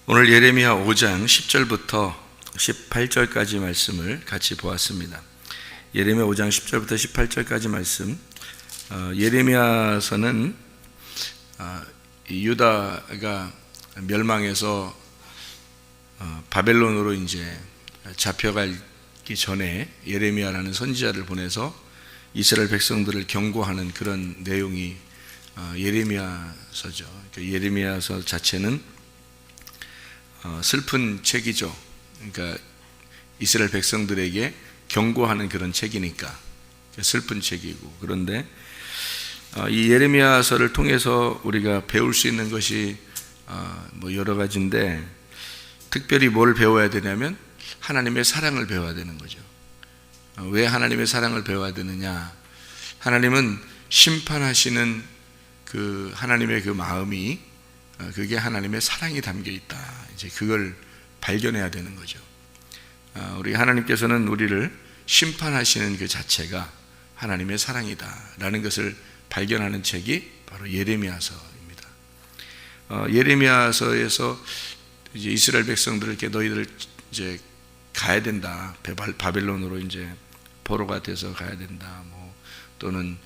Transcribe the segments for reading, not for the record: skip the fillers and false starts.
오늘 예레미야 5장 10절부터 18절까지 말씀을 같이 보았습니다. 예레미야 5장 10절부터 18절까지 말씀. 예레미야서는 유다가 멸망해서 바벨론으로 이제 잡혀가기 전에 예레미야라는 선지자를 보내서 이스라엘 백성들을 경고하는 그런 내용이 예레미야서죠. 예레미야서 자체는 슬픈 책이죠. 그러니까 이스라엘 백성들에게 경고하는 그런 책이니까 슬픈 책이고, 그런데 이 예레미야서를 통해서 우리가 배울 수 있는 것이 여러 가지인데, 특별히 뭘 배워야 되냐면 하나님의 사랑을 배워야 되는 거죠. 왜 하나님의 사랑을 배워야 되느냐? 하나님은 심판하시는 그 하나님의 그 마음이, 그게 하나님의 사랑이 담겨 있다. 이제 그걸 발견해야 되는 거죠. 우리 하나님께서는 우리를 심판하시는 그 자체가 하나님의 사랑이다라는 것을 발견하는 책이 바로 예레미야서입니다. 예레미야서에서 이제 이스라엘 백성들을 이렇게 너희들 이제 가야 된다. 바벨론으로 이제 포로가 돼서 가야 된다. 또는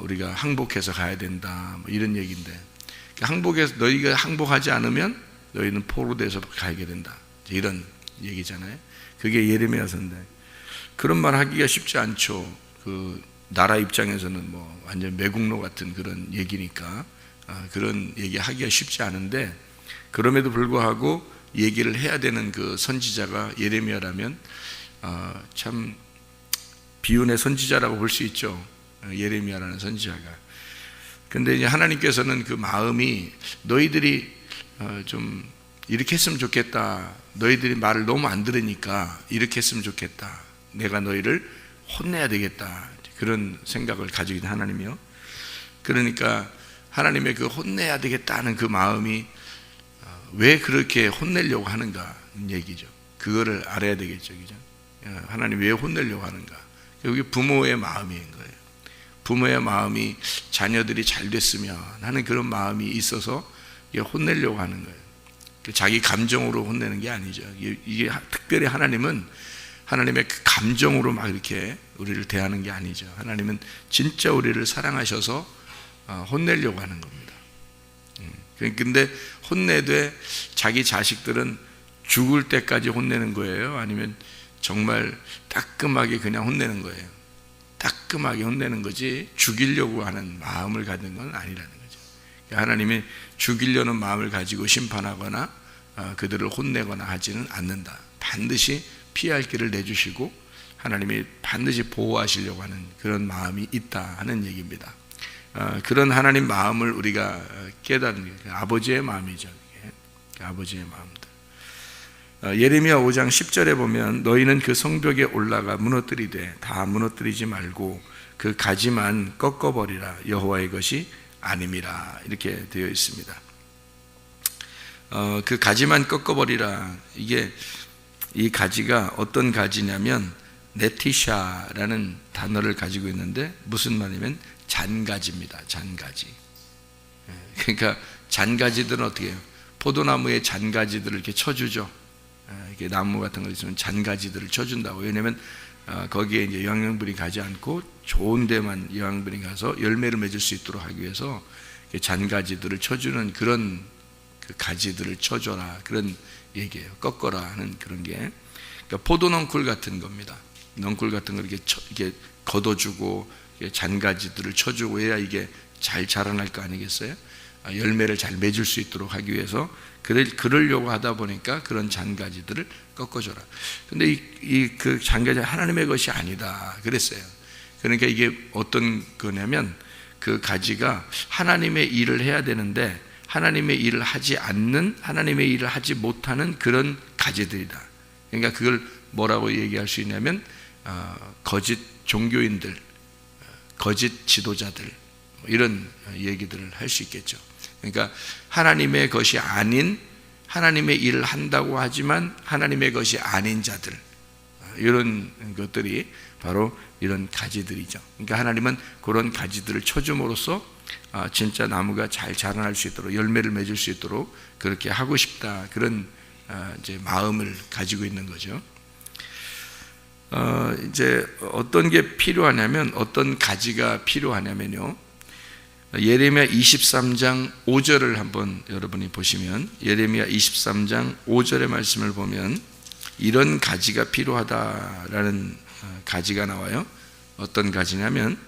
우리가 항복해서 가야 된다. 이런 얘기인데, 항복해서 너희가 항복하지 않으면 너희는 포로돼서 가게 된다. 이런 얘기잖아요. 그게 예레미야서인데, 그런 말 하기가 쉽지 않죠. 그 나라 입장에서는 완전 매국노 같은 그런 얘기니까 그런 얘기 하기가 쉽지 않은데, 그럼에도 불구하고 얘기를 해야 되는 그 선지자가 예레미야라면 참 비운의 선지자라고 볼 수 있죠. 예레미야라는 선지자가. 근데 이제 하나님께서는 그 마음이, 너희들이 좀 이렇게 했으면 좋겠다. 너희들이 말을 너무 안 들으니까 이렇게 했으면 좋겠다. 내가 너희를 혼내야 되겠다. 그런 생각을 가지고 있는 하나님이요. 그러니까 하나님의 그 혼내야 되겠다는 그 마음이 왜 그렇게 혼내려고 하는가 얘기죠. 그거를 알아야 되겠죠. 그죠? 하나님이 왜 혼내려고 하는가? 그게 부모의 마음인 거예요. 부모의 마음이 자녀들이 잘 됐으면 하는 그런 마음이 있어서 혼내려고 하는 거예요. 자기 감정으로 혼내는 게 아니죠. 이게 특별히 하나님은 하나님의 그 감정으로 막 이렇게 우리를 대하는 게 아니죠. 하나님은 진짜 우리를 사랑하셔서 혼내려고 하는 겁니다. 근데 혼내되 자기 자식들은 죽을 때까지 혼내는 거예요? 아니면 정말 따끔하게 그냥 혼내는 거예요? 따끔하게 혼내는 거지 죽이려고 하는 마음을 가진 건 아니라는 거죠. 하나님이 죽이려는 마음을 가지고 심판하거나 그들을 혼내거나 하지는 않는다. 반드시 피할 길을 내주시고 하나님이 반드시 보호하시려고 하는 그런 마음이 있다 하는 얘기입니다. 그런 하나님 마음을 우리가 깨닫는 게 아버지의 마음이죠. 아버지의 마음들. 예레미야 5장 10절에 보면, 너희는 그 성벽에 올라가 무너뜨리되 다 무너뜨리지 말고 그 가지만 꺾어버리라. 여호와의 것이 아님이라. 이렇게 되어 있습니다. 그 가지만 꺾어버리라. 이 가지가 어떤 가지냐면 네티샤라는 단어를 가지고 있는데, 무슨 말이냐면 잔가지입니다. 잔가지. 그러니까 잔가지들은 어떻게 해요? 포도나무의 잔가지들을 이렇게 쳐주죠. 이렇게 나무 같은 거 있으면 잔가지들을 쳐준다고. 왜냐하면 거기에 이제 영양분이 가지 않고 좋은 데만 영양분이 가서 열매를 맺을 수 있도록 하기 위해서 잔가지들을 쳐주는 그런 그 가지들을 쳐줘라, 그런 얘기예요. 꺾어라 하는 그런 게. 그러니까 포도넝쿨 같은 겁니다. 넝쿨 같은 걸 이렇게 걷어주고 잔가지들을 쳐주고 해야 이게 잘 자라날 거 아니겠어요? 열매를 잘 맺을 수 있도록 하기 위해서 그러려고 하다 보니까 그런 잔가지들을 꺾어줘라. 근데 그 잔가지 하나님의 것이 아니다 그랬어요. 그러니까 이게 어떤 거냐면, 그 가지가 하나님의 일을 해야 되는데 하나님의 일을 하지 않는, 하나님의 일을 하지 못하는 그런 가지들이다. 그러니까 그걸 뭐라고 얘기할 수 있냐면 거짓 종교인들, 거짓 지도자들, 이런 얘기들을 할 수 있겠죠. 그러니까 하나님의 것이 아닌, 하나님의 일을 한다고 하지만 하나님의 것이 아닌 자들, 이런 것들이 바로 이런 가지들이죠. 그러니까 하나님은 그런 가지들을 쳐줌으로써 진짜 나무가 잘 자라날 수 있도록 열매를 맺을 수 있도록 그렇게 하고 싶다, 그런 이제 마음을 가지고 있는 거죠. 이제 어떤 게 필요하냐면, 어떤 가지가 필요하냐면요, 예레미야 23장 5절을 한번 여러분이 보시면, 예레미야 23장 5절의 말씀을 보면 이런 가지가 필요하다라는 가지가 나와요. 어떤 가지냐면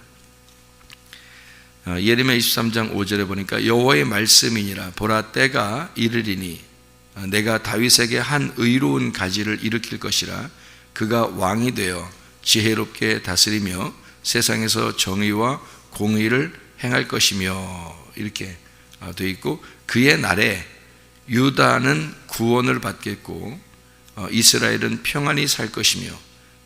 예레미야 23장 5절에 보니까 여호와의 말씀이니라. 보라, 때가 이르리니 내가 다윗에게 한 의로운 가지를 일으킬 것이라. 그가 왕이 되어 지혜롭게 다스리며 세상에서 정의와 공의를 행할 것이며, 이렇게 되어 있고, 그의 날에 유다는 구원을 받겠고 이스라엘은 평안히 살 것이며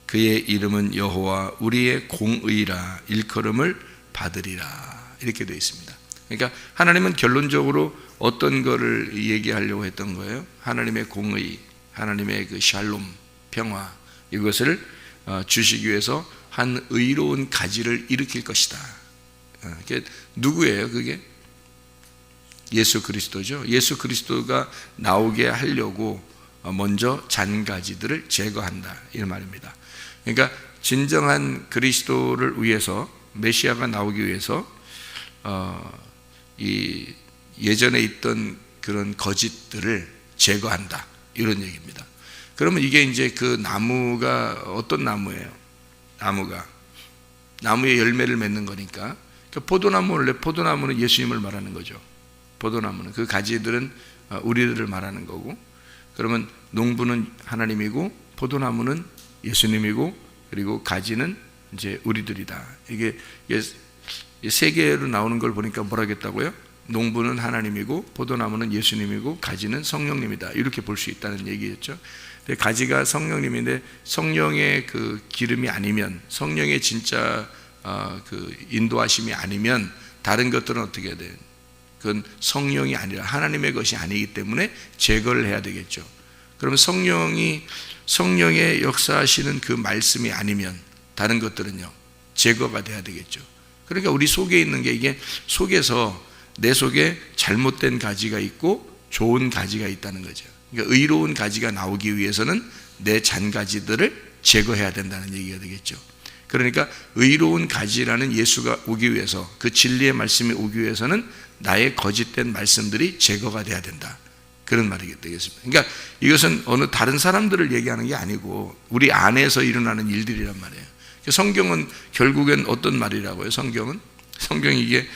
그의 이름은 여호와 우리의 공의라 일컬음을 받으리라, 이렇게 되어 있습니다. 그러니까 하나님은 결론적으로 어떤 거를 얘기하려고 했던 거예요? 하나님의 공의, 하나님의 그 샬롬, 평화, 이것을 주시기 위해서 한 의로운 가지를 일으킬 것이다. 그게 누구예요? 그게 예수 그리스도죠. 예수 그리스도가 나오게 하려고 먼저 잔가지들을 제거한다, 이런 말입니다. 그러니까 진정한 그리스도를 위해서, 메시아가 나오기 위해서 이 예전에 있던 그런 거짓들을 제거한다, 이런 얘기입니다. 그러면 이게 이제 그 나무가 어떤 나무예요? 나무의 열매를 맺는 거니까, 포도나무, 원래 포도나무는 예수님을 말하는 거죠. 포도나무는, 그 가지들은 우리들을 말하는 거고, 그러면 농부는 하나님이고 포도나무는 예수님이고, 그리고 가지는 이제 우리들이다. 이게 세 개로 나오는 걸 보니까 뭐라겠다고요? 농부는 하나님이고 포도나무는 예수님이고 가지는 성령님이다, 이렇게 볼 수 있다는 얘기였죠. 근데 가지가 성령님인데, 성령의 그 기름이 아니면, 성령의 진짜 그 인도하심이 아니면 다른 것들은 어떻게 해야 돼요? 그건 성령이 아니라 하나님의 것이 아니기 때문에 제거를 해야 되겠죠. 그러면 성령의 역사하시는 그 말씀이 아니면 다른 것들은요, 제거가 돼야 되겠죠. 그러니까 우리 속에 있는 게, 이게 속에서, 내 속에 잘못된 가지가 있고 좋은 가지가 있다는 거죠. 그러니까 의로운 가지가 나오기 위해서는 내 잔가지들을 제거해야 된다는 얘기가 되겠죠. 그러니까 의로운 가지라는 예수가 오기 위해서, 그 진리의 말씀이 오기 위해서는 나의 거짓된 말씀들이 제거가 돼야 된다, 그런 말이 되겠습니다. 그러니까 이것은 어느 다른 사람들을 얘기하는 게 아니고 우리 안에서 일어나는 일들이란 말이에요. 성경은 결국엔 어떤 말이라고요? 성경이 이게,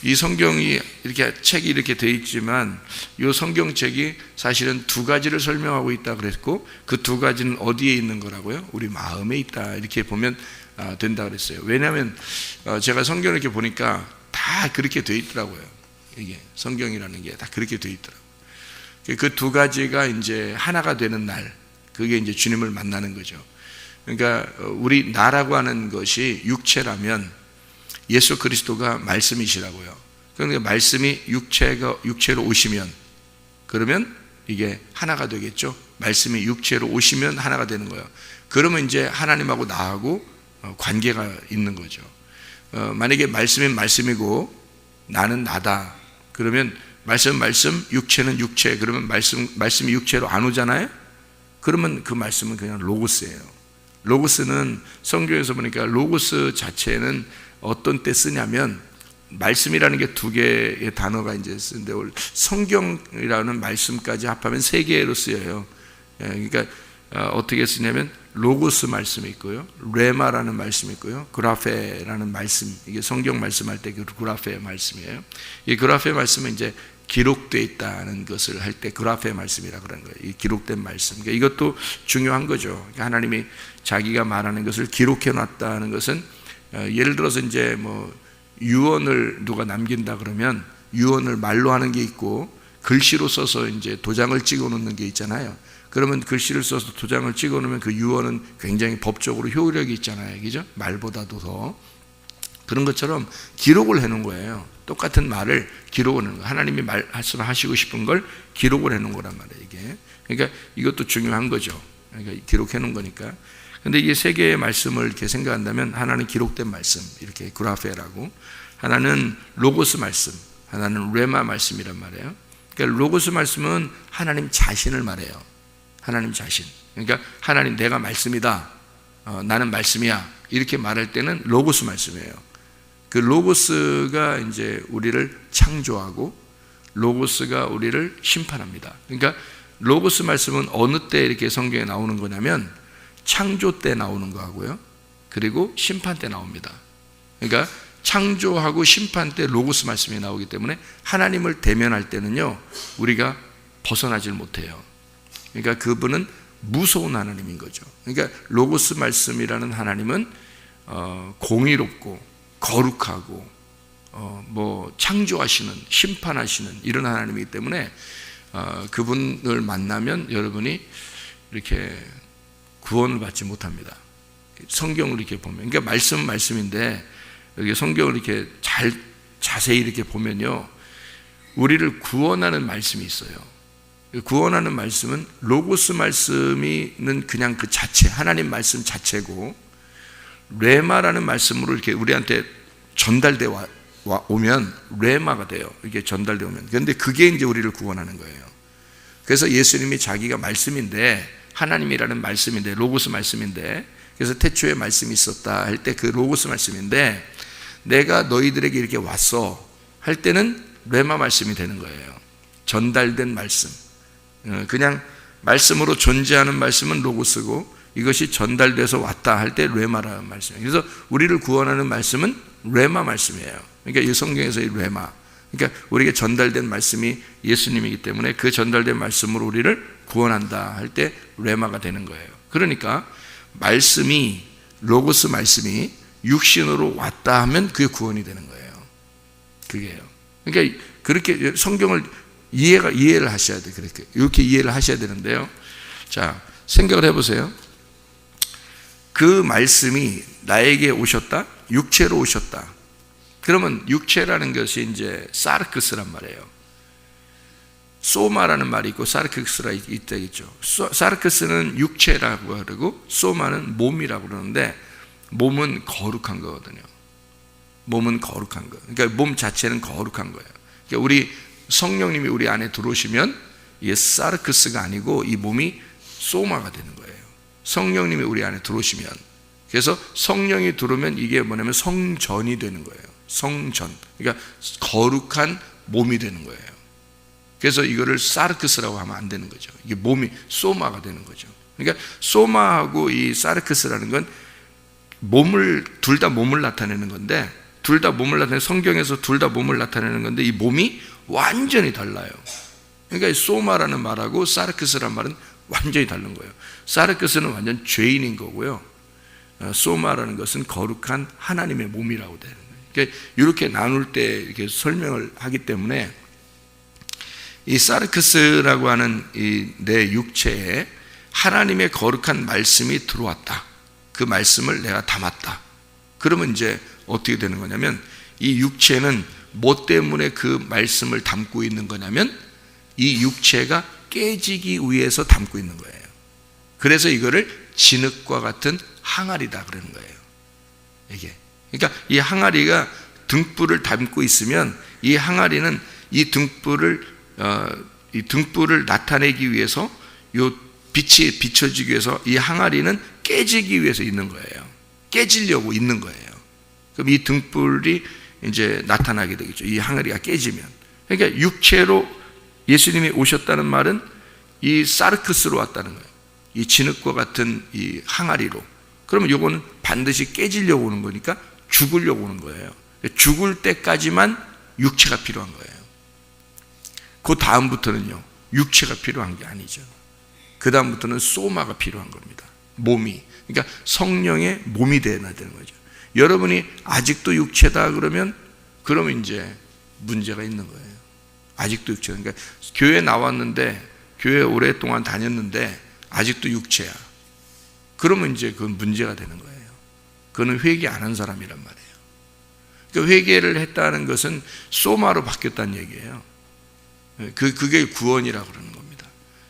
이 성경이 이렇게 책이 이렇게 되어 있지만 이 성경책이 사실은 두 가지를 설명하고 있다 그랬고, 그 두 가지는 어디에 있는 거라고요? 우리 마음에 있다, 이렇게 보면 된다 그랬어요. 왜냐하면 제가 성경을 이렇게 보니까 다 그렇게 되어 있더라고요. 이게 성경이라는 게 다 그렇게 되어 있더라고요. 그 두 가지가 이제 하나가 되는 날, 그게 이제 주님을 만나는 거죠. 그러니까 우리 나라고 하는 것이 육체라면 예수 그리스도가 말씀이시라고요. 그러니까 말씀이 육체로 오시면, 그러면 이게 하나가 되겠죠. 말씀이 육체로 오시면 하나가 되는 거예요. 그러면 이제 하나님하고 나하고 관계가 있는 거죠. 만약에 말씀이 말씀이고 나는 나다, 그러면 말씀, 육체는 육체, 그러면 말씀이 육체로 안 오잖아요. 그러면 그 말씀은 그냥 로고스예요. 로고스는 성경에서 보니까 로고스 자체는 어떤 때 쓰냐면, 말씀이라는 게 두 개의 단어가 이제 쓰는데, 성경이라는 말씀까지 합하면 세 개로 쓰여요. 그러니까 어떻게 쓰냐면 로고스 말씀이 있고요, 레마라는 말씀이 있고요, 그라페라는 말씀, 이게 성경 말씀할 때 그 그라페 말씀이에요. 이 그라페 말씀은 이제 기록되어 있다는 것을 할 때 그라페 말씀이라고 그러는 거예요. 이 기록된 말씀. 그러니까 이것도 중요한 거죠. 그러니까 하나님이 자기가 말하는 것을 기록해 놨다는 것은, 예를 들어서 이제 뭐 유언을 누가 남긴다 그러면 유언을 말로 하는 게 있고 글씨로 써서 이제 도장을 찍어 놓는 게 있잖아요. 그러면 글씨를 써서 도장을 찍어 놓으면 그 유언은 굉장히 법적으로 효력이 있잖아요. 그죠? 말보다도 더. 그런 것처럼 기록을 해 놓은 거예요. 똑같은 말을 기록을 해 놓은 거예요. 하나님이 말씀하시고 싶은 걸 기록을 해 놓은 거란 말이에요, 이게. 그러니까 이것도 중요한 거죠. 그러니까 기록해 놓은 거니까. 근데 이게 세 개의 말씀을 이렇게 생각한다면, 하나는 기록된 말씀, 이렇게 그라페라고, 하나는 로고스 말씀, 하나는 레마 말씀이란 말이에요. 그러니까 로고스 말씀은 하나님 자신을 말해요. 하나님 자신. 그러니까 하나님 내가 말씀이다. 나는 말씀이야. 이렇게 말할 때는 로고스 말씀이에요. 그 로고스가 이제 우리를 창조하고 로고스가 우리를 심판합니다. 그러니까 로고스 말씀은 어느 때 이렇게 성경에 나오는 거냐면 창조 때 나오는 거하고요. 그리고 심판 때 나옵니다. 그러니까 창조하고 심판 때 로고스 말씀이 나오기 때문에 하나님을 대면할 때는요, 우리가 벗어나질 못해요. 그러니까 그분은 무서운 하나님인 거죠. 그러니까 로고스 말씀이라는 하나님은 공의롭고 거룩하고 창조하시는, 심판하시는 이런 하나님이기 때문에 그분을 만나면 여러분이 이렇게 구원을 받지 못합니다. 성경을 이렇게 보면, 그러니까 말씀은 말씀인데 여기 성경을 이렇게 자세히 이렇게 보면요, 우리를 구원하는 말씀이 있어요. 구원하는 말씀은 로고스 말씀이는 그냥 그 자체, 하나님 말씀 자체고, 레마라는 말씀으로 이렇게 우리한테 전달돼 오면 레마가 돼요. 이게 전달돼 오면. 그런데 그게 이제 우리를 구원하는 거예요. 그래서 예수님이 자기가 말씀인데, 하나님이라는 말씀인데, 로고스 말씀인데, 그래서 태초에 말씀이 있었다 할 때 그 로고스 말씀인데, 내가 너희들에게 이렇게 왔어 할 때는 레마 말씀이 되는 거예요. 전달된 말씀. 그냥 말씀으로 존재하는 말씀은 로고스고, 이것이 전달돼서 왔다 할 때 레마라는 말씀이에요. 그래서 우리를 구원하는 말씀은 레마 말씀이에요. 그러니까 이 성경에서 이 레마, 그러니까 우리에게 전달된 말씀이 예수님이기 때문에 그 전달된 말씀으로 우리를 구원한다 할 때 레마가 되는 거예요. 그러니까 말씀이, 로고스 말씀이 육신으로 왔다 하면 그게 구원이 되는 거예요. 그게요. 그러니까 그렇게 성경을 이해를 하셔야 돼요. 이렇게 이해를 하셔야 되는데요. 자, 생각을 해보세요. 그 말씀이 나에게 오셨다? 육체로 오셨다. 그러면 육체라는 것이 이제 사르크스란 말이에요. 소마라는 말이 있고 사르크스가 있다겠죠. 사르크스는 육체라고 그러고 소마는 몸이라고 그러는데, 몸은 거룩한 거거든요. 몸은 거룩한 거. 그러니까 몸 자체는 거룩한 거예요. 그러니까 우리 성령님이 우리 안에 들어오시면 이게 사르크스가 아니고 이 몸이 소마가 되는 거예요. 성령님이 우리 안에 들어오시면. 그래서 성령이 들어오면 이게 뭐냐면 성전이 되는 거예요. 성전. 그러니까 거룩한 몸이 되는 거예요. 그래서 이거를 사르크스라고 하면 안 되는 거죠. 이게 몸이 소마가 되는 거죠. 그러니까 소마하고 이 사르크스라는 건 둘 다 몸을 나타내는 건데, 둘 다 몸을 나타내는, 성경에서 둘 다 몸을 나타내는 건데 이 몸이 완전히 달라요. 그러니까 소마라는 말하고 사르크스라는 말은 완전히 다른 거예요. 사르크스는 완전 죄인인 거고요. 소마라는 것은 거룩한 하나님의 몸이라고 되는 거예요. 그러니까 이렇게 나눌 때 이렇게 설명을 하기 때문에 이 사르크스라고 하는 이 내 육체에 하나님의 거룩한 말씀이 들어왔다. 그 말씀을 내가 담았다. 그러면 이제 어떻게 되는 거냐면, 이 육체는 뭐 때문에 그 말씀을 담고 있는 거냐면 이 육체가 깨지기 위해서 담고 있는 거예요. 그래서 이거를 진흙과 같은 항아리다 그러는 거예요. 이게. 그러니까 이 항아리가 등불을 담고 있으면 이 항아리는 이 등불을 나타내기 위해서, 이 빛이 비춰지기 위해서 이 항아리는 깨지기 위해서 있는 거예요. 깨지려고 있는 거예요. 그럼 이 등불이 이제 나타나게 되겠죠. 이 항아리가 깨지면. 그러니까 육체로 예수님이 오셨다는 말은 이 사르크스로 왔다는 거예요. 이 진흙과 같은 이 항아리로. 그러면 이거는 반드시 깨지려고 오는 거니까 죽으려고 오는 거예요. 죽을 때까지만 육체가 필요한 거예요. 그 다음부터는요, 육체가 필요한 게 아니죠. 그 다음부터는 소마가 필요한 겁니다. 몸이. 그러니까 성령의 몸이 되어야 되는 거죠. 여러분이 아직도 육체다 그러면 이제 문제가 있는 거예요. 아직도 육체다. 그러니까 교회 나왔는데, 교회 오랫동안 다녔는데 아직도 육체야. 그러면 이제 그건 문제가 되는 거예요. 그거는 회개 안 한 사람이란 말이에요. 그러니까 회개를 했다는 것은 소마로 바뀌었다는 얘기예요. 그게 구원이라고 그러는 겁니다.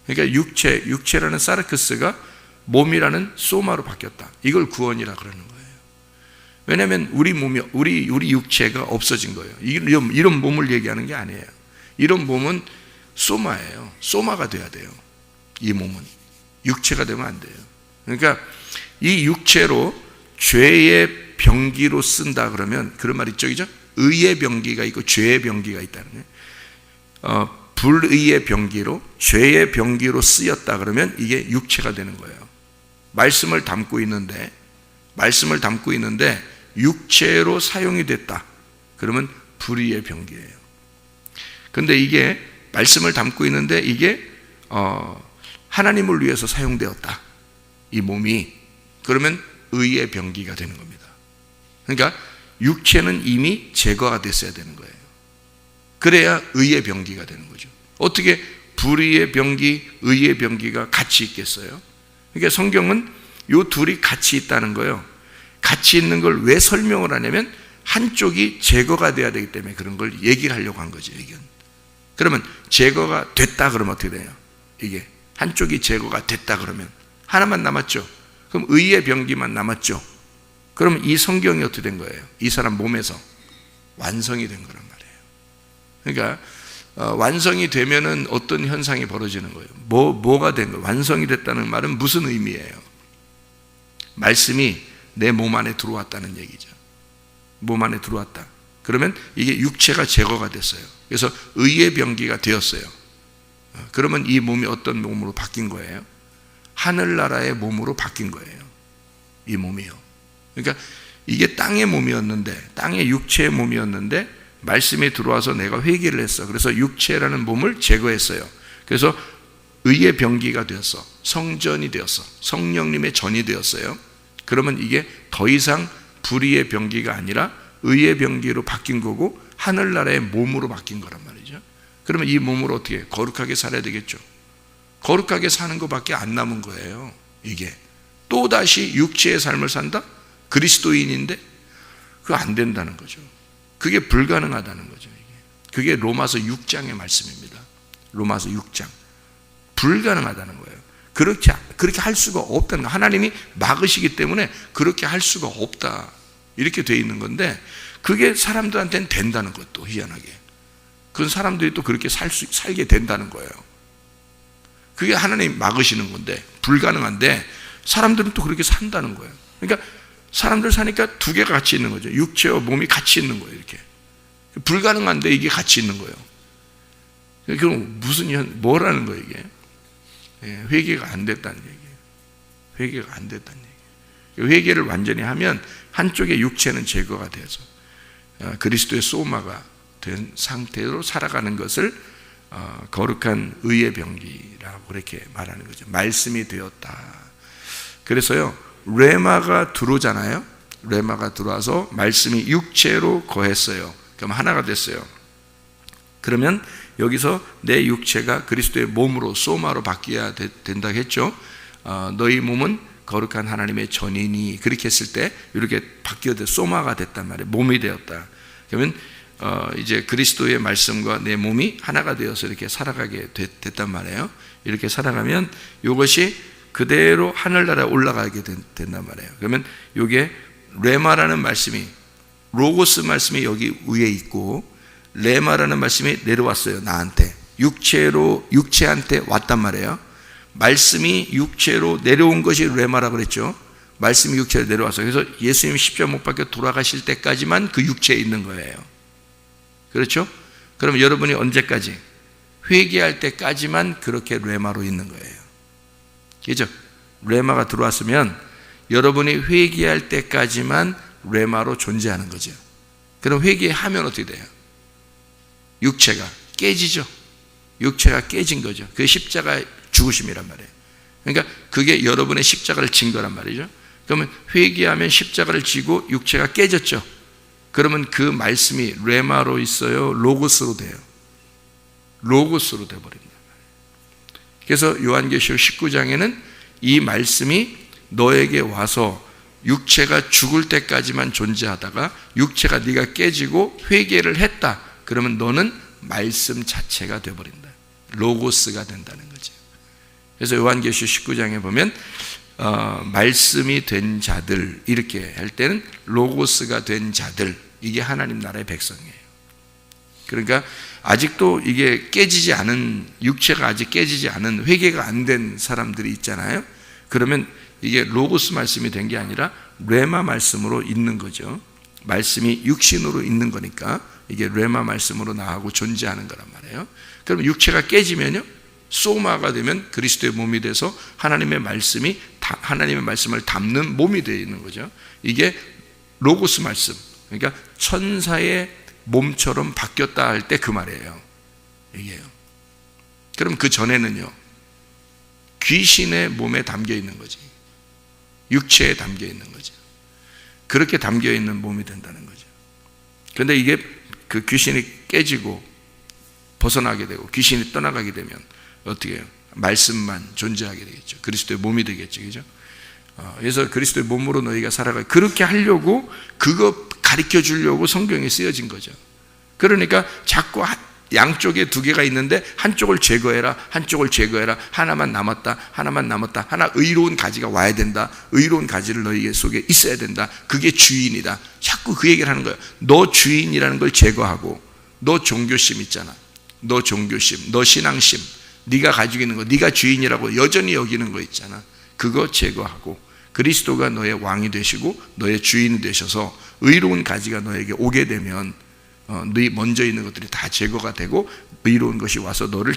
그러니까 육체라는 사르크스가 몸이라는 소마로 바뀌었다. 이걸 구원이라고 그러는 거예요. 왜냐하면 우리 몸이 우리 육체가 없어진 거예요. 이런 몸을 얘기하는 게 아니에요. 이런 몸은 소마예요. 소마가 돼야 돼요. 이 몸은 육체가 되면 안 돼요. 그러니까 이 육체로 죄의 병기로 쓴다 그러면 그런 말 있죠, 그죠? 의의 병기가 있고 죄의 병기가 있다는 거예요. 불의의 병기로 죄의 병기로 쓰였다 그러면 이게 육체가 되는 거예요. 말씀을 담고 있는데 육체로 사용이 됐다 그러면 불의의 병기예요. 근데 이게 말씀을 담고 있는데 이게 하나님을 위해서 사용되었다, 이 몸이, 그러면 의의 병기가 되는 겁니다. 그러니까 육체는 이미 제거가 됐어야 되는 거예요. 그래야 의의 병기가 되는 거죠. 어떻게 불의의 병기, 의의 병기가 같이 있겠어요? 그러니까 성경은 이 둘이 같이 있다는 거예요. 같이 있는 걸 왜 설명을 하냐면 한쪽이 제거가 돼야 되기 때문에 그런 걸 얘기를 하려고 한 거죠. 이건. 그러면 제거가 됐다 그러면 어떻게 돼요? 이게 한쪽이 제거가 됐다 그러면 하나만 남았죠. 그럼 의의 병기만 남았죠. 그러면 이 성경이 어떻게 된 거예요? 이 사람 몸에서 완성이 된 거란 말이에요. 그러니까 완성이 되면은 어떤 현상이 벌어지는 거예요? 뭐가 된 거예요? 완성이 됐다는 말은 무슨 의미예요? 말씀이 내 몸 안에 들어왔다는 얘기죠. 몸 안에 들어왔다. 그러면 이게 육체가 제거가 됐어요. 그래서 의의 병기가 되었어요. 그러면 이 몸이 어떤 몸으로 바뀐 거예요? 하늘나라의 몸으로 바뀐 거예요. 이 몸이요. 그러니까 이게 땅의 몸이었는데, 땅의 육체의 몸이었는데 말씀이 들어와서 내가 회개를 했어. 그래서 육체라는 몸을 제거했어요. 그래서 의의 병기가 되었어. 성전이 되었어. 성령님의 전이 되었어요. 그러면 이게 더 이상 불의의 병기가 아니라 의의 병기로 바뀐 거고 하늘나라의 몸으로 바뀐 거란 말이죠. 그러면 이 몸으로 어떻게 거룩하게 살아야 되겠죠. 거룩하게 사는 것밖에 안 남은 거예요. 이게 또다시 육체의 삶을 산다? 그리스도인인데 그거 안 된다는 거죠. 그게 불가능하다는 거죠. 그게 로마서 6장의 말씀입니다. 로마서 6장. 불가능하다는 거예요. 그렇게 할 수가 없다는 거예요. 하나님이 막으시기 때문에 그렇게 할 수가 없다, 이렇게 돼 있는 건데 그게 사람들한테는 된다는 것도 희한하게. 그런 사람들이 또 그렇게 살게 된다는 거예요. 그게 하나님이 막으시는 건데, 불가능한데 사람들은 또 그렇게 산다는 거예요. 그러니까 사람들 사니까 두 개가 같이 있는 거죠. 육체와 몸이 같이 있는 거예요. 이렇게 불가능한데 이게 같이 있는 거예요. 그럼 뭐라는 거예요 이게? 회개가 안 됐다는 얘기예요. 회개가 안 됐다는 얘기예요. 회개를 완전히 하면 한쪽의 육체는 제거가 돼서 그리스도의 소마가 된 상태로 살아가는 것을 거룩한 의의 병기라고 그렇게 말하는 거죠. 말씀이 되었다. 그래서요, 레마가 들어오잖아요. 레마가 들어와서 말씀이 육체로 거했어요. 그럼 하나가 됐어요. 그러면 여기서 내 육체가 그리스도의 몸으로 소마로 바뀌어야 된다고 했죠. 너희 몸은 거룩한 하나님의 전이니, 그렇게 했을 때 이렇게 바뀌어서 소마가 됐단 말이에요. 몸이 되었다. 그러면 이제 그리스도의 말씀과 내 몸이 하나가 되어서 이렇게 살아가게 됐단 말이에요. 이렇게 살아가면 이것이 그대로 하늘나라에 올라가게 된단 말이에요. 그러면 이게 레마라는 말씀이, 로고스 말씀이 여기 위에 있고 레마라는 말씀이 내려왔어요. 나한테 육체한테 왔단 말이에요. 말씀이 육체로 내려온 것이 레마라고 그랬죠. 말씀이 육체로 내려왔어요. 그래서 예수님 십자가 못 박혀 돌아가실 때까지만 그 육체에 있는 거예요. 그렇죠? 그럼 여러분이 언제까지? 회개할 때까지만 그렇게 레마로 있는 거예요. 그죠? 레마가 들어왔으면 여러분이 회개할 때까지만 레마로 존재하는 거죠. 그럼 회개하면 어떻게 돼요? 육체가 깨지죠. 육체가 깨진 거죠. 그게 십자가 죽으심이란 말이에요. 그러니까 그게 여러분의 십자가를 진 거란 말이죠. 그러면 회개하면 십자가를 지고 육체가 깨졌죠. 그러면 그 말씀이 레마로 있어요? 로고스로 돼요? 로고스로 돼버립니다. 그래서 요한계시록 19장에는 이 말씀이 너에게 와서 육체가 죽을 때까지만 존재하다가 육체가 네가 깨지고 회개를 했다. 그러면 너는 말씀 자체가 되어버린다. 로고스가 된다는 거죠. 그래서 요한계시록 19장에 보면 말씀이 된 자들, 이렇게 할 때는 로고스가 된 자들, 이게 하나님 나라의 백성이에요. 그러니까 아직도 이게 깨지지 않은, 육체가 아직 깨지지 않은, 회개가 안 된 사람들이 있잖아요. 그러면 이게 로고스 말씀이 된 게 아니라 레마 말씀으로 있는 거죠. 말씀이 육신으로 있는 거니까 이게 레마 말씀으로 나하고 존재하는 거란 말이에요. 그럼 육체가 깨지면요, 소마가 되면 그리스도의 몸이 돼서 하나님의 말씀을 담는 몸이 되어 있는 거죠. 이게 로고스 말씀, 그러니까 천사의 몸처럼 바뀌었다 할 때 그 말이에요. 이게요. 그럼 그 전에는요, 귀신의 몸에 담겨 있는 거지. 육체에 담겨 있는 거죠. 그렇게 담겨 있는 몸이 된다는 거죠. 그런데 이게 그 귀신이 깨지고 벗어나게 되고 귀신이 떠나가게 되면 어떻게 해요? 말씀만 존재하게 되겠죠. 그리스도의 몸이 되겠죠. 그죠? 그래서 그리스도의 몸으로 너희가 살아가, 그렇게 하려고, 그거 가르쳐 주려고 성경이 쓰여진 거죠. 그러니까 자꾸 양쪽에 두 개가 있는데 한쪽을 제거해라, 한쪽을 제거해라, 하나만 남았다, 하나만 남았다, 하나 의로운 가지가 와야 된다, 의로운 가지를 너희 속에 있어야 된다, 그게 주인이다. 자꾸 그 얘기를 하는 거예요. 너 주인이라는 걸 제거하고, 너 종교심 있잖아, 너 종교심, 너 신앙심, 네가 가지고 있는 거, 네가 주인이라고 여전히 여기는 거 있잖아, 그거 제거하고 그리스도가 너의 왕이 되시고 너의 주인이 되셔서 의로운 가지가 너에게 오게 되면 너희 먼저 있는 것들이 다 제거가 되고 의로운 것이 와서 너를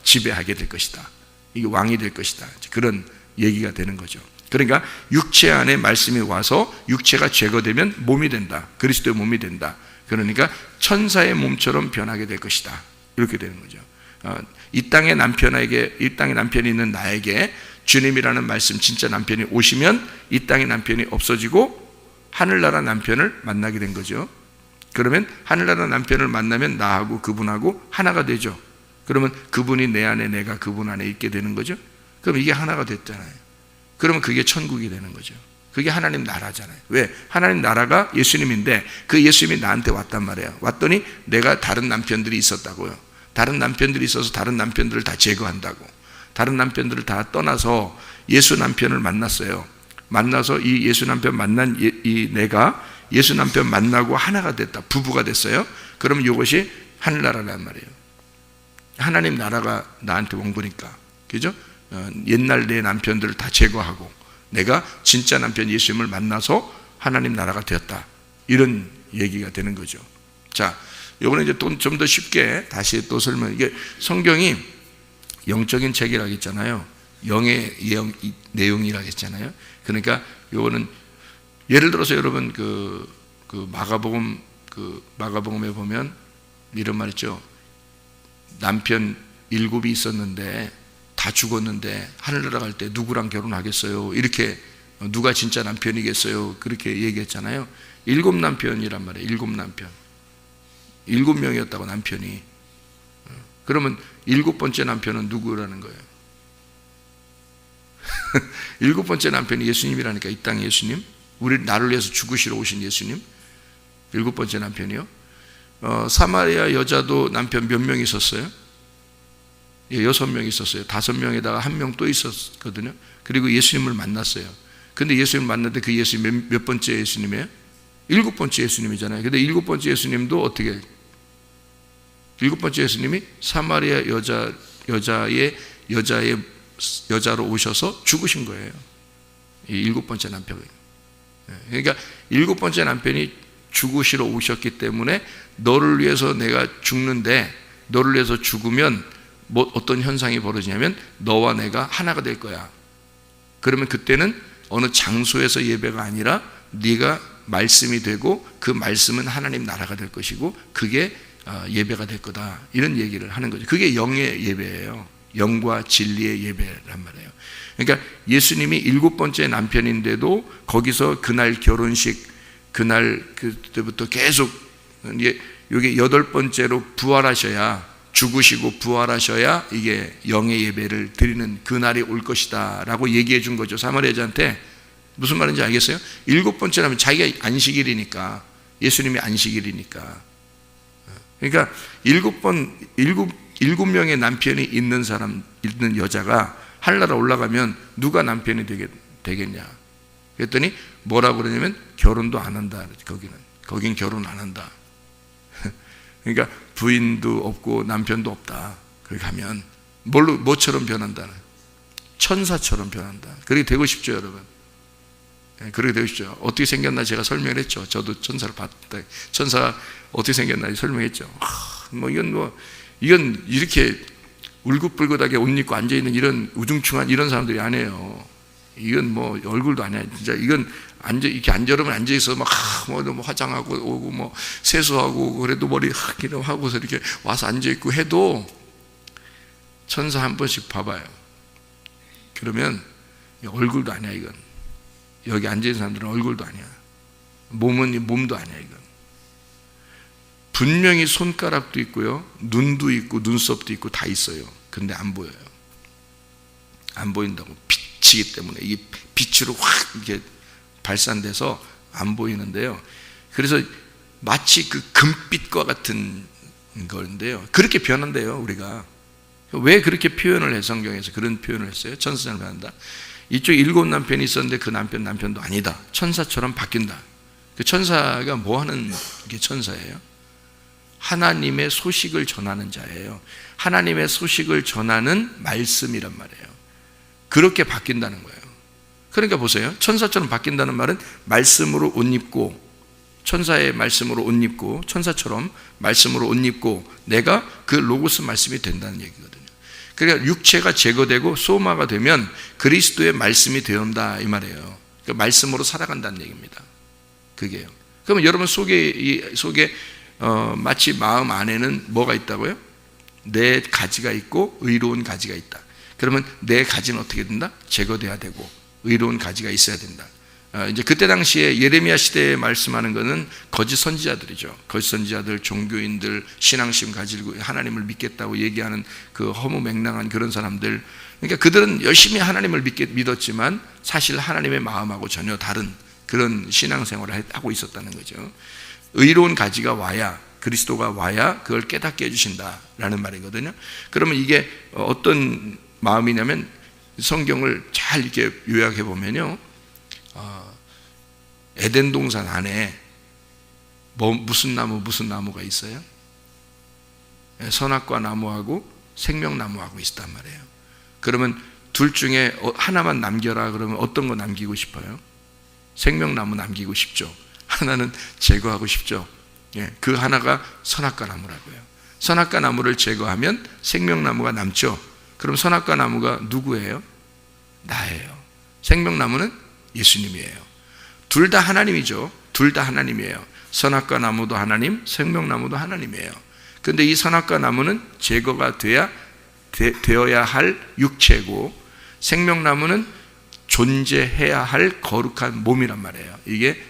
지배하게 될 것이다. 이게 왕이 될 것이다. 그런 얘기가 되는 거죠. 그러니까 육체 안에 말씀이 와서 육체가 제거되면 몸이 된다. 그리스도의 몸이 된다. 그러니까 천사의 몸처럼 변하게 될 것이다. 이렇게 되는 거죠. 이 땅의 남편이 있는 나에게 주님이라는 말씀, 진짜 남편이 오시면 이 땅의 남편이 없어지고 하늘나라 남편을 만나게 된 거죠. 그러면 하늘나라 남편을 만나면 나하고 그분하고 하나가 되죠. 그러면 그분이 내 안에, 내가 그분 안에 있게 되는 거죠. 그럼 이게 하나가 됐잖아요. 그러면 그게 천국이 되는 거죠. 그게 하나님 나라잖아요. 왜? 하나님 나라가 예수님인데 그 예수님이 나한테 왔단 말이에요. 왔더니 내가 다른 남편들이 있었다고요. 다른 남편들이 있어서 다른 남편들을 다 제거한다고. 다른 남편들을 다 떠나서 예수 남편을 만났어요. 만나서 이 예수 남편 만난 내가 예수 남편 만나고 하나가 됐다. 부부가 됐어요. 그러면 이것이 하늘나라란 말이에요. 하나님 나라가 나한테 온 거니까. 그죠? 옛날 내 남편들을 다 제거하고 내가 진짜 남편 예수님을 만나서 하나님 나라가 되었다. 이런 얘기가 되는 거죠. 자, 이번에 이제 좀 더 쉽게 다시 또 이게 성경이 영적인 책이라고 했잖아요. 영의 내용이라고 했잖아요. 그러니까 요거는 예를 들어서 여러분 마가복음에 보면 이런 말 있죠. 남편 7이 있었는데 다 죽었는데 하늘나라 갈 때 누구랑 결혼하겠어요? 이렇게 누가 진짜 남편이겠어요? 그렇게 얘기했잖아요. 7 남편이란 말이에요. 7 남편. 7명이었다고 남편이. 그러면 7번째 남편은 누구라는 거예요? 7번째 남편이 예수님이라니까. 이 땅 예수님, 나를 위해서 죽으시러 오신 예수님. 7번째 남편이요. 사마리아 여자도 남편 몇 명 있었어요? 6명 있었어요. 5명에다가 1명 또 있었거든요. 그리고 예수님을 만났어요. 근데 예수님을 만났는데 그 예수님 몇 번째 예수님이에요? 7번째 예수님이잖아요. 근데 7번째 예수님도 어떻게, 7번째 예수님이 사마리아 여자로 오셔서 죽으신 거예요. 이 7번째 남편이. 그러니까 7번째 남편이 죽으시러 오셨기 때문에 너를 위해서 내가 죽는데, 너를 위해서 죽으면 뭐 어떤 현상이 벌어지냐면 너와 내가 하나가 될 거야. 그러면 그때는 어느 장소에서 예배가 아니라 네가 말씀이 되고 그 말씀은 하나님 나라가 될 것이고 그게 예배가 될 거다. 이런 얘기를 하는 거죠. 그게 영의 예배예요. 영과 진리의 예배란 말이에요. 그러니까 예수님이 7번째 남편인데도 거기서 그날 결혼식, 그날 그때부터 계속 이게 8번째로 부활하셔야, 죽으시고 부활하셔야 이게 영의 예배를 드리는 그날이 올 것이다 라고 얘기해 준 거죠. 사마리아 여자한테. 무슨 말인지 알겠어요? 7번째라면 자기가 안식일이니까, 예수님이 안식일이니까. 그러니까 7명의 남편이 있는 여자가 하늘나라 올라가면 누가 남편이 되겠냐? 그랬더니 뭐라고 그러냐면 결혼도 안 한다. 거긴 결혼 안 한다. 그러니까 부인도 없고 남편도 없다. 거기 가면 뭐처럼 변한다? 천사처럼 변한다. 그렇게 되고 싶죠, 여러분? 그렇게 되고 싶죠. 어떻게 생겼나 제가 설명을 했죠. 저도 천사를 봤다. 천사가 어떻게 생겼나 설명했죠. 이건 이렇게 울긋불긋하게 옷 입고 앉아있는 이런 우중충한 이런 사람들이 아니에요. 이건 뭐 얼굴도 아니야. 진짜 이건 이렇게 여러분 앉아있어 막 화장하고 오고 뭐 세수하고 그래도 머리 하고서 이렇게 와서 앉아있고 해도 천사 한 번씩 봐봐요. 그러면 얼굴도 아니야, 이건. 여기 앉아있는 사람들은 얼굴도 아니야. 몸도 아니야, 이건. 분명히 손가락도 있고요, 눈도 있고 눈썹도 있고 다 있어요. 근데 안 보여요. 안 보인다고. 빛이기 때문에 이게 빛으로 확 이렇게 발산돼서 안 보이는데요. 그래서 마치 그 금빛과 같은 건데요. 그렇게 변한대요, 우리가. 왜 그렇게 표현을 해? 성경에서 그런 표현을 했어요. 천사처럼 변한다. 이쪽 7 남편이 있었는데 그 남편도 아니다. 천사처럼 바뀐다. 그 천사가 뭐 하는 게 천사예요? 하나님의 소식을 전하는 자예요. 하나님의 소식을 전하는 말씀이란 말이에요. 그렇게 바뀐다는 거예요. 그러니까 보세요. 천사처럼 바뀐다는 말은 말씀으로 옷 입고, 천사의 말씀으로 옷 입고, 천사처럼 말씀으로 옷 입고 내가 그 로고스 말씀이 된다는 얘기거든요. 그러니까 육체가 제거되고 소마가 되면 그리스도의 말씀이 되온다 이 말이에요. 그러니까 말씀으로 살아간다는 얘기입니다. 그게요. 그러면 여러분 속에 마치 마음 안에는 뭐가 있다고요? 내 가지가 있고 의로운 가지가 있다. 그러면 내 가지는 어떻게 된다? 제거돼야 되고 의로운 가지가 있어야 된다. 이제 그때 당시에 예레미야 시대에 말씀하는 것은 거짓 선지자들이죠. 거짓 선지자들, 종교인들, 신앙심 가지고 하나님을 믿겠다고 얘기하는 그 허무맹랑한 그런 사람들. 그러니까 그들은 열심히 하나님을 믿었지만 사실 하나님의 마음하고 전혀 다른 그런 신앙생활을 하고 있었다는 거죠. 의로운 가지가 와야, 그리스도가 와야 그걸 깨닫게 해주신다라는 말이거든요. 그러면 이게 어떤 마음이냐면 성경을 잘 이렇게 요약해 보면요, 에덴 동산 안에 무슨 나무가 있어요? 선악과 나무하고 생명나무하고 있단 말이에요. 그러면 둘 중에 하나만 남겨라 그러면 어떤 거 남기고 싶어요? 생명나무 남기고 싶죠. 하나는 제거하고 싶죠. 그 하나가 선악과 나무라고요. 선악과 나무를 제거하면 생명나무가 남죠. 그럼 선악과 나무가 누구예요? 나예요. 생명나무는 예수님이에요. 둘 다 하나님이죠. 둘 다 하나님이에요. 선악과 나무도 하나님, 생명나무도 하나님이에요. 그런데 이 선악과 나무는 제거가 되어야 할 육체고, 생명나무는 존재해야 할 거룩한 몸이란 말이에요. 이게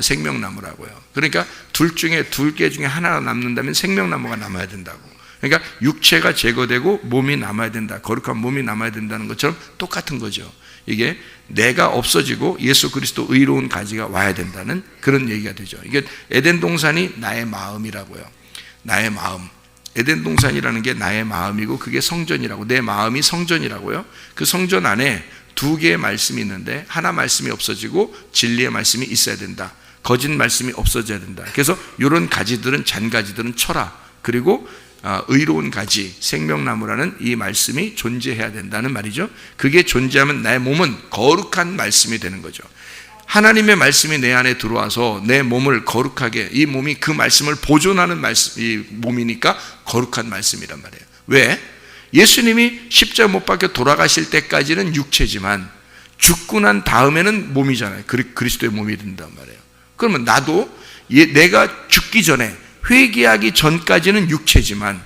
생명나무라고요. 그러니까 둘 개 중에 하나가 남는다면 생명나무가 남아야 된다고. 그러니까 육체가 제거되고 몸이 남아야 된다. 거룩한 몸이 남아야 된다는 것처럼 똑같은 거죠. 이게 내가 없어지고 예수 그리스도 의로운 가지가 와야 된다는 그런 얘기가 되죠. 이게 에덴 동산이 나의 마음이라고요. 나의 마음. 에덴 동산이라는 게 나의 마음이고 그게 성전이라고, 내 마음이 성전이라고요. 그 성전 안에 2개의 말씀이 있는데 하나 말씀이 없어지고 진리의 말씀이 있어야 된다. 거짓 말씀이 없어져야 된다. 그래서 이런 가지들은, 잔가지들은 쳐라. 그리고 의로운 가지, 생명나무라는 이 말씀이 존재해야 된다는 말이죠. 그게 존재하면 나의 몸은 거룩한 말씀이 되는 거죠. 하나님의 말씀이 내 안에 들어와서 내 몸을 거룩하게, 이 몸이 그 말씀을 보존하는 이 몸이니까 거룩한 말씀이란 말이에요. 왜? 예수님이 십자가 못 박혀 돌아가실 때까지는 육체지만 죽고 난 다음에는 몸이잖아요. 그리스도의 몸이 된단 말이에요. 그러면 나도 내가 죽기 전에, 회개하기 전까지는 육체지만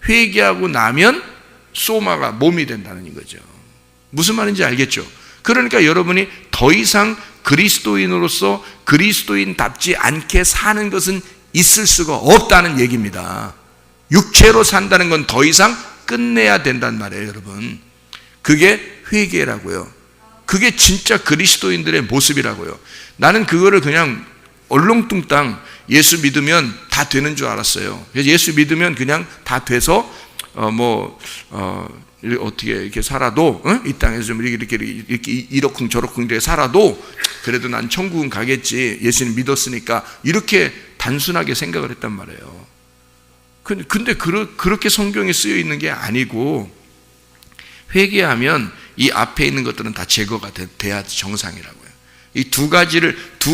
회개하고 나면 소마가 몸이 된다는 거죠. 무슨 말인지 알겠죠? 그러니까 여러분이 더 이상 그리스도인으로서 그리스도인답지 않게 사는 것은 있을 수가 없다는 얘기입니다. 육체로 산다는 건 더 이상 끝내야 된단 말이에요, 여러분. 그게 회개라고요. 그게 진짜 그리스도인들의 모습이라고요. 나는 그거를 그냥 얼렁뚱땅 예수 믿으면 다 되는 줄 알았어요. 그래서 예수 믿으면 그냥 다 돼서 어떻게 이렇게 살아도, 이 땅에서 좀 이렇게 이러쿵저러쿵 이렇게 살아도 그래도 난 천국은 가겠지, 예수님 믿었으니까, 이렇게 단순하게 생각을 했단 말이에요. 근데 그렇게 성경에 쓰여 있는 게 아니고, 회개하면 이 앞에 있는 것들은 다 제거가 돼야 정상이라고요. 이 두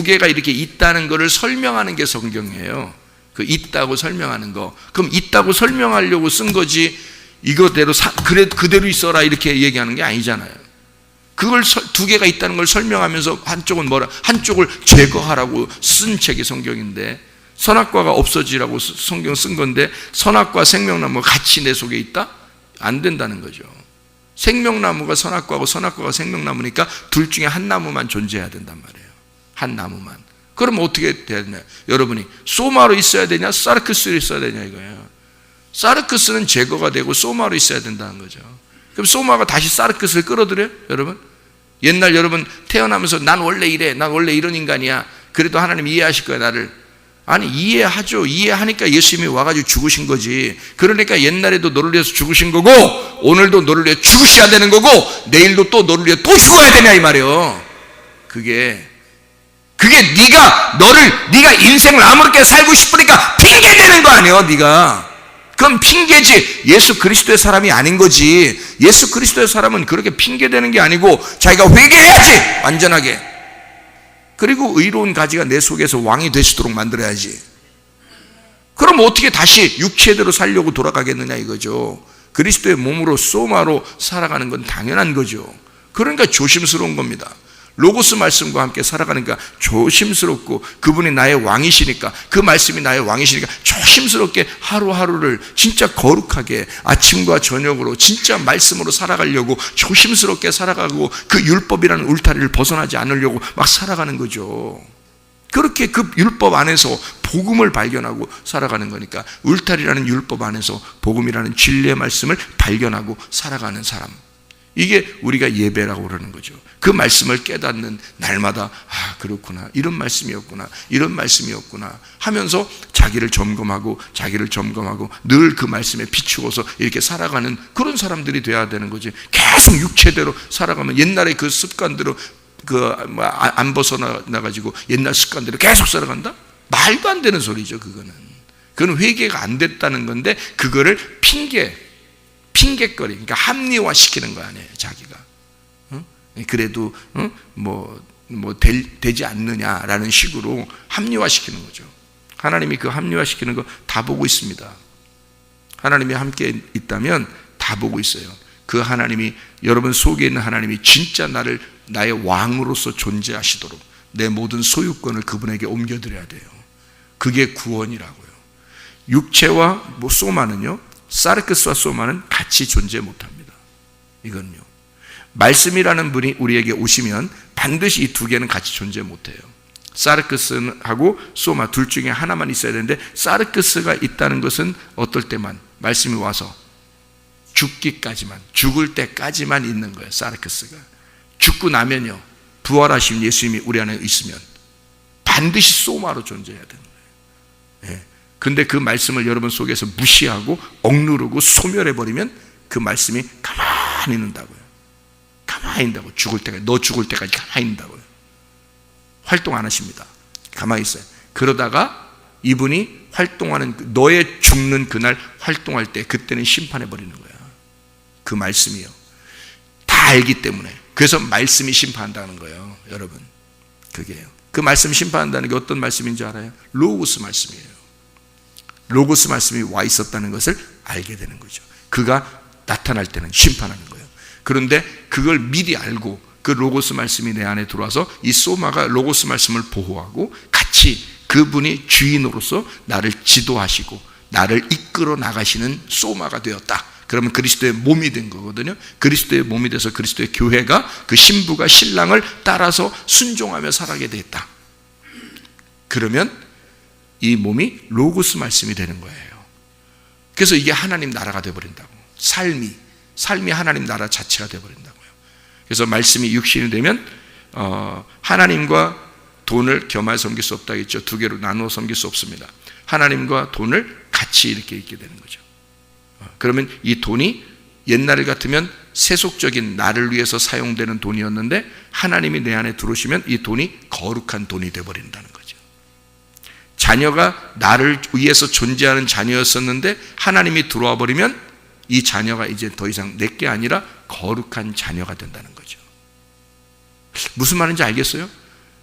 개가 이렇게 있다는 것을 설명하는 게 성경이에요. 그 있다고 설명하는 거. 그럼 있다고 설명하려고 쓴 거지, 이거대로 그대로 있어라 이렇게 얘기하는 게 아니잖아요. 그걸 두 개가 있다는 걸 설명하면서 한쪽을 제거하라고 쓴 책이 성경인데, 선악과가 없어지라고 성경 쓴 건데, 선악과 생명나무가 같이 내 속에 있다? 안 된다는 거죠. 생명나무가 선악과고 선악과가 생명나무니까 둘 중에 한 나무만 존재해야 된단 말이에요. 한 나무만. 그럼 어떻게 돼야 되냐? 여러분이 소마로 있어야 되냐, 사르크스로 있어야 되냐 이거예요. 사르크스는 제거가 되고 소마로 있어야 된다는 거죠. 그럼 소마가 다시 사르크스를 끌어들여요? 여러분? 옛날 여러분 태어나면서 난 원래 이래, 난 원래 이런 인간이야, 그래도 하나님 이해하실 거야 나를. 아니, 이해하죠. 이해하니까 예수님이 와가지고 죽으신 거지. 그러니까 옛날에도 너를 위해서 죽으신 거고, 오늘도 너를 위해 죽으셔야 되는 거고, 내일도 또 너를 위해 또 죽어야 되냐 이 말이에요. 그게 네가 인생을 아무렇게 살고 싶으니까 핑계 대는 거 아니에요. 네가 그건 핑계지, 예수 그리스도의 사람이 아닌 거지. 예수 그리스도의 사람은 그렇게 핑계 대는 게 아니고 자기가 회개해야지, 완전하게. 그리고 의로운 가지가 내 속에서 왕이 되시도록 만들어야지. 그럼 어떻게 다시 육체대로 살려고 돌아가겠느냐 이거죠. 그리스도의 몸으로 소마로 살아가는 건 당연한 거죠. 그러니까 조심스러운 겁니다. 로고스 말씀과 함께 살아가니까 조심스럽고, 그분이 나의 왕이시니까, 그 말씀이 나의 왕이시니까 조심스럽게 하루하루를 진짜 거룩하게 아침과 저녁으로 진짜 말씀으로 살아가려고 조심스럽게 살아가고, 그 율법이라는 울타리를 벗어나지 않으려고 막 살아가는 거죠. 그렇게 그 율법 안에서 복음을 발견하고 살아가는 거니까, 울타리라는 율법 안에서 복음이라는 진리의 말씀을 발견하고 살아가는 사람, 이게 우리가 예배라고 그러는 거죠. 그 말씀을 깨닫는 날마다, 아 그렇구나, 이런 말씀이었구나, 이런 말씀이었구나 하면서 자기를 점검하고 늘 그 말씀에 비추어서 이렇게 살아가는 그런 사람들이 돼야 되는 거지. 계속 육체대로 살아가면 옛날에 그 습관대로 안 벗어나가지고 옛날 습관대로 계속 살아간다? 말도 안 되는 소리죠. 그건 회개가 안 됐다는 건데, 그거를 핑계거리, 그러니까 합리화시키는 거 아니에요, 자기가. 그래도 되지 않느냐라는 식으로 합리화시키는 거죠. 하나님이 그 합리화시키는 거 다 보고 있습니다. 하나님이 함께 있다면 다 보고 있어요. 그 하나님이, 여러분 속에 있는 하나님이 진짜 나의 왕으로서 존재하시도록 내 모든 소유권을 그분에게 옮겨드려야 돼요. 그게 구원이라고요. 육체와 소마는요, 사르크스와 소마는 같이 존재 못합니다. 이건요, 말씀이라는 분이 우리에게 오시면 반드시 이 두 개는 같이 존재 못해요. 사르크스하고 소마 둘 중에 하나만 있어야 되는데, 사르크스가 있다는 것은 어떨 때만, 말씀이 와서 죽기까지만, 죽을 때까지만 있는 거예요. 사르크스가 죽고 나면요, 부활하신 예수님이 우리 안에 있으면 반드시 소마로 존재해야 되는 거예요. 근데 그 말씀을 여러분 속에서 무시하고 억누르고 소멸해버리면 그 말씀이 가만히 있는다고요. 가만히 있는다고. 너 죽을 때까지 가만히 있는다고요. 활동 안 하십니다. 가만히 있어요. 그러다가 이분이 활동하는, 너의 죽는 그날 활동할 때, 그때는 심판해버리는 거야. 그 말씀이요. 다 알기 때문에. 그래서 말씀이 심판한다는 거예요, 여러분. 그게요. 그 말씀 심판한다는 게 어떤 말씀인지 알아요? 로고스 말씀이에요. 로고스 말씀이 와 있었다는 것을 알게 되는 거죠. 그가 나타날 때는 심판하는 거예요. 그런데 그걸 미리 알고 그 로고스 말씀이 내 안에 들어와서 이 소마가 로고스 말씀을 보호하고 같이 그분이 주인으로서 나를 지도하시고 나를 이끌어 나가시는 소마가 되었다. 그러면 그리스도의 몸이 된 거거든요. 그리스도의 몸이 돼서 그리스도의 교회가, 그 신부가 신랑을 따라서 순종하며 살아가게 됐다. 그러면 이 몸이 로고스 말씀이 되는 거예요. 그래서 이게 하나님 나라가 되어버린다고. 삶이 하나님 나라 자체가 되어버린다고요. 그래서 말씀이 육신이 되면 하나님과 돈을 겸하여 섬길 수 없다 했죠. 두 개로 나누어 섬길 수 없습니다. 하나님과 돈을 같이 이렇게 있게 되는 거죠. 그러면 이 돈이 옛날 같으면 세속적인 나를 위해서 사용되는 돈이었는데 하나님이 내 안에 들어오시면 이 돈이 거룩한 돈이 되어버린다는 거죠. 자녀가 나를 위해서 존재하는 자녀였었는데 하나님이 들어와 버리면 이 자녀가 이제 더 이상 내게 아니라 거룩한 자녀가 된다는 거죠. 무슨 말인지 알겠어요?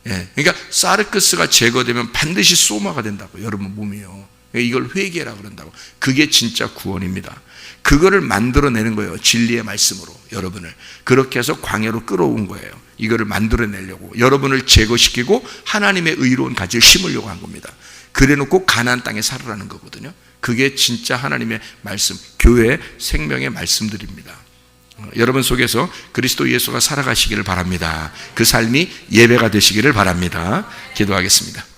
예, 그러니까 사르크스가 제거되면 반드시 소마가 된다고, 여러분 몸이요. 이걸 회개라 그런다고. 그게 진짜 구원입니다. 그거를 만들어내는 거예요. 진리의 말씀으로 여러분을 그렇게 해서 광야로 끌어온 거예요. 이거를 만들어내려고 여러분을 제거시키고 하나님의 의로운 가지를 심으려고 한 겁니다. 그래놓고 가나안 땅에 살으라는 거거든요. 그게 진짜 하나님의 말씀, 교회의 생명의 말씀들입니다. 여러분 속에서 그리스도 예수가 살아가시기를 바랍니다. 그 삶이 예배가 되시기를 바랍니다. 기도하겠습니다.